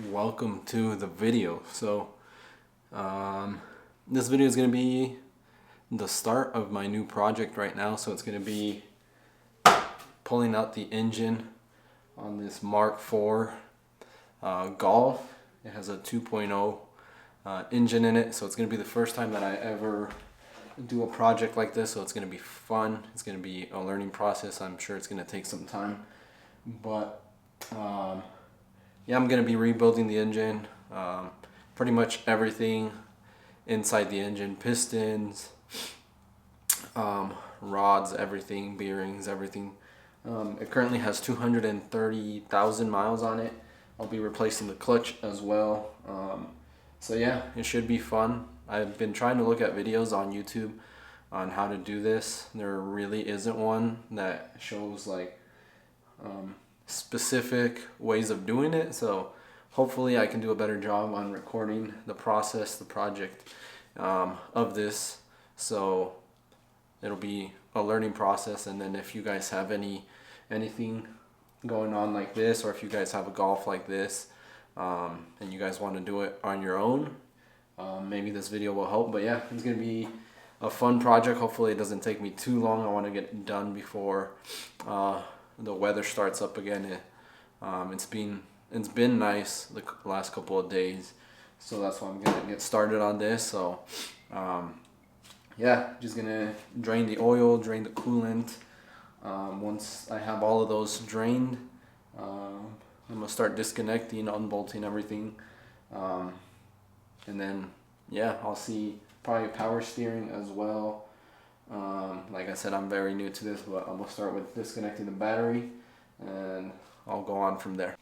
Welcome to the video. This video is going to be the start of my new project right now. So it's going to be pulling out the engine on this Mark IV Golf. It has a 2.0 engine in it, so it's going to be the first time that I ever do a project like this. So it's going to be fun. It's going to be a learning process. I'm sure it's going to take some time, but yeah, I'm going to be rebuilding the engine, pretty much everything inside the engine, pistons, rods, everything, bearings, everything. It currently has 230,000 miles on it. I'll be replacing the clutch as well. So yeah, it should be fun. I've been trying to look at videos on YouTube on how to do this. There really isn't one that shows like specific ways of doing it, so hopefully I can do a better job on recording the process, the project of this, so it'll be a learning process. And then if you guys have anything going on like this, or if you guys have a Golf like this and you guys want to do it on your own, maybe this video will help. But yeah, it's gonna be a fun project. Hopefully it doesn't take me too long. I want to get it done before the weather starts up again. It's been nice the last couple of days, so that's why I'm gonna get started on this. So yeah, just gonna drain the oil, drain the coolant. Once I have all of those drained, I'm gonna start disconnecting, unbolting everything, and then yeah, I'll see probably power steering as well. Like I said, I'm very new to this, but I'm gonna start with disconnecting the battery and I'll go on from there.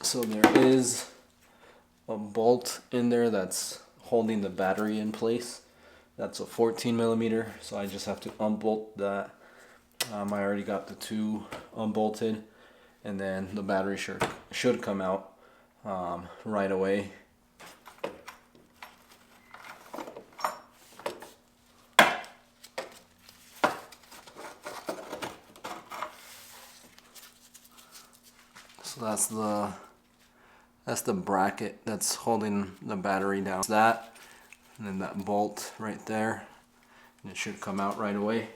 So there is a bolt in there that's holding the battery in place. That's a 14 millimeter, so I just have to unbolt that. I already got the two unbolted, and then the battery should come out right away. So that's the bracket that's holding the battery down. It's that, and then that bolt right there, and it should come out right away.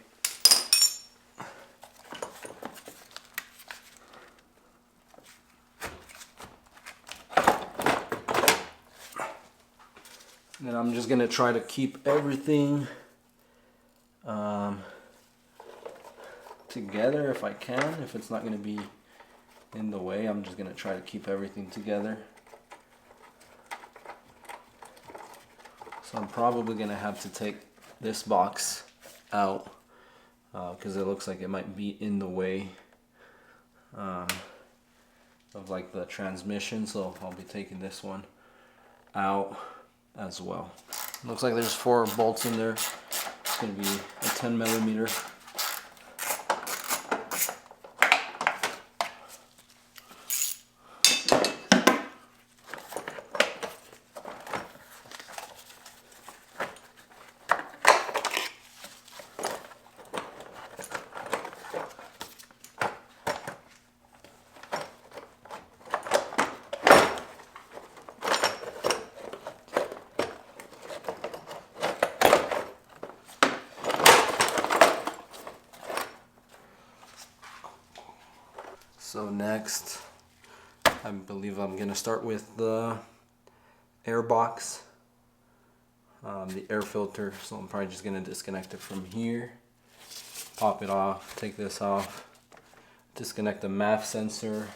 And then I'm just gonna try to keep everything together if I can. If it's not gonna be in the way, I'm just gonna try to keep everything together. So I'm probably gonna have to take this box out because it looks like it might be in the way of like the transmission, so I'll be taking this one out as well. Looks like there's 4 bolts in there. It's gonna be a 10 millimeter. So next, I believe I'm gonna start with the air box, the air filter. So I'm probably just gonna disconnect it from here, pop it off, take this off, disconnect the MAF sensor.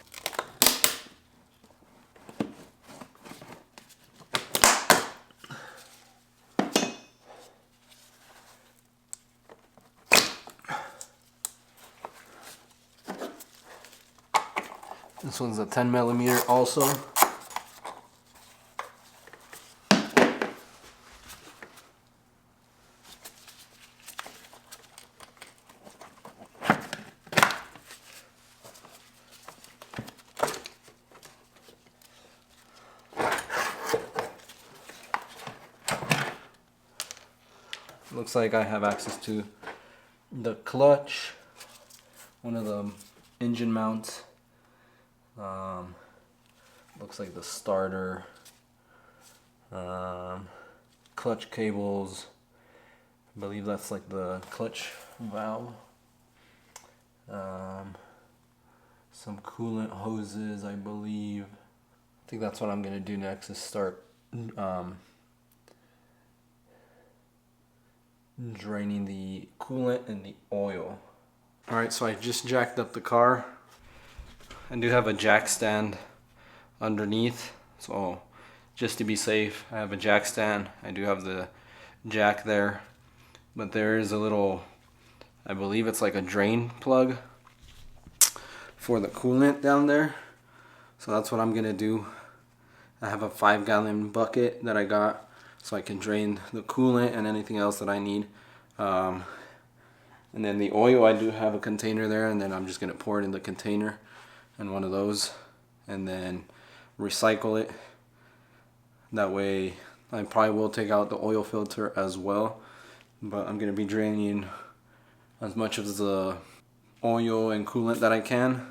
This one's a 10 millimeter also. Looks like I have access to the clutch, one of the engine mounts, looks like the starter, clutch cables, I believe that's like the clutch valve, some coolant hoses I believe. I think that's what I'm gonna do next is start draining the coolant and the oil. Alright, so I just jacked up the car. I do have a jack stand underneath, so just to be safe, I have a jack stand. I do have the jack there, but there is a little, I believe it's like a drain plug for the coolant down there. So that's what I'm gonna do. I have a 5-gallon bucket that I got so I can drain the coolant and anything else that I need. And then the oil, I do have a container there, and then I'm just gonna pour it in the container and one of those, and then recycle it. That way, I probably will take out the oil filter as well, but I'm gonna be draining as much of the oil and coolant that I can,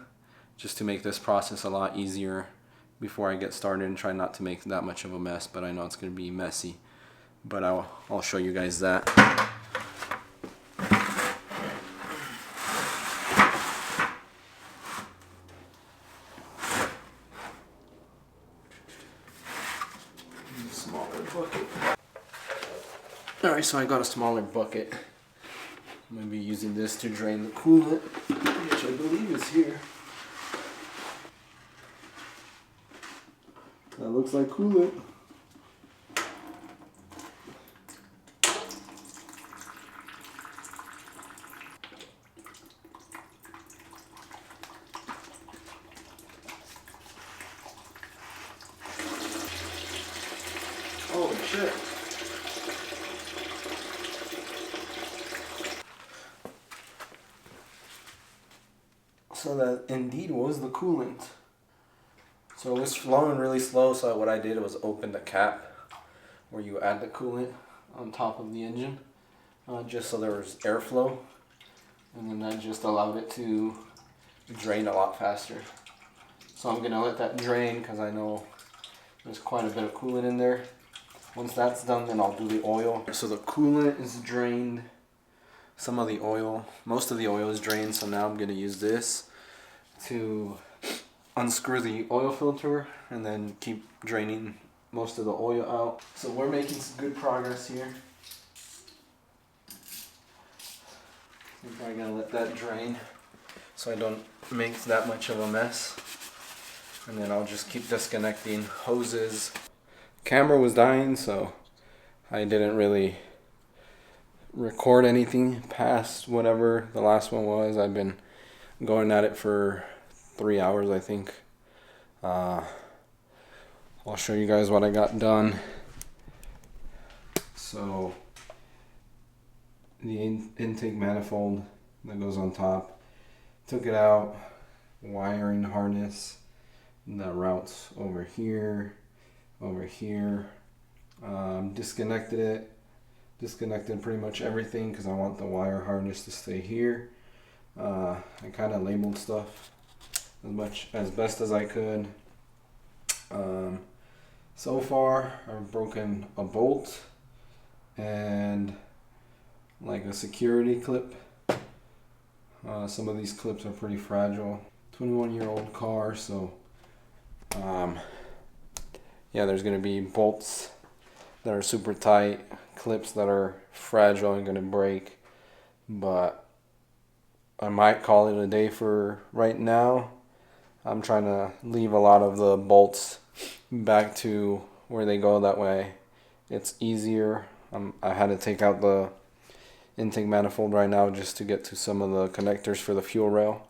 just to make this process a lot easier before I get started, and try not to make that much of a mess. But I know it's gonna be messy, but I'll show you guys that. Smaller bucket. Alright, so I got a smaller bucket. I'm gonna be using this to drain the coolant, which I believe is here. That looks like coolant. Holy shit. So that indeed was the coolant. So it was flowing really slow, so what I did was open the cap where you add the coolant on top of the engine, just so there was airflow, and then that just allowed it to drain a lot faster. So I'm gonna let that drain because I know there's quite a bit of coolant in there. Once that's done, then I'll do the oil. So the coolant is drained, some of the oil, most of the oil is drained, so now I'm gonna use this to unscrew the oil filter and then keep draining most of the oil out. So we're making some good progress here. I'm probably gonna let that drain so I don't make that much of a mess. And then I'll just keep disconnecting hoses. Camera was dying, so I didn't really record anything past whatever the last one was. I've been going at it for 3 hours, I think. I'll show you guys what I got done. So the intake manifold that goes on top, took it out, wiring harness, the routes over here, disconnected pretty much everything because I want the wire harness to stay here. I kind of labeled stuff as best as I could. So far I've broken a bolt and like a security clip. Some of these clips are pretty fragile. 21-year-old car, so yeah, there's gonna be bolts that are super tight, clips that are fragile and gonna break, but I might call it a day for right now. I'm trying to leave a lot of the bolts back to where they go, that way it's easier. I had to take out the intake manifold right now just to get to some of the connectors for the fuel rail.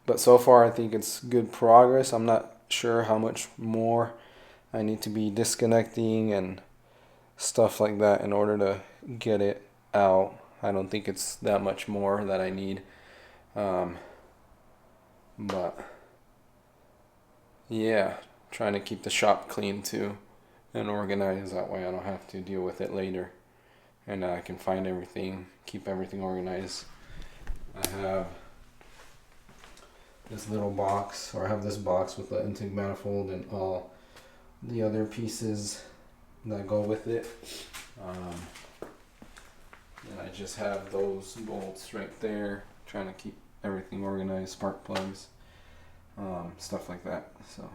But so far I think it's good progress. I'm not sure how much more I need to be disconnecting and stuff like that in order to get it out. I don't think it's that much more that I need. But yeah, trying to keep the shop clean too and organized. That way I don't have to deal with it later. And I can find everything, keep everything organized. I have this little box, or I have this box with the intake manifold and all the other pieces that go with it. And I just have those bolts right there, trying to keep everything organized, spark plugs, stuff like that. So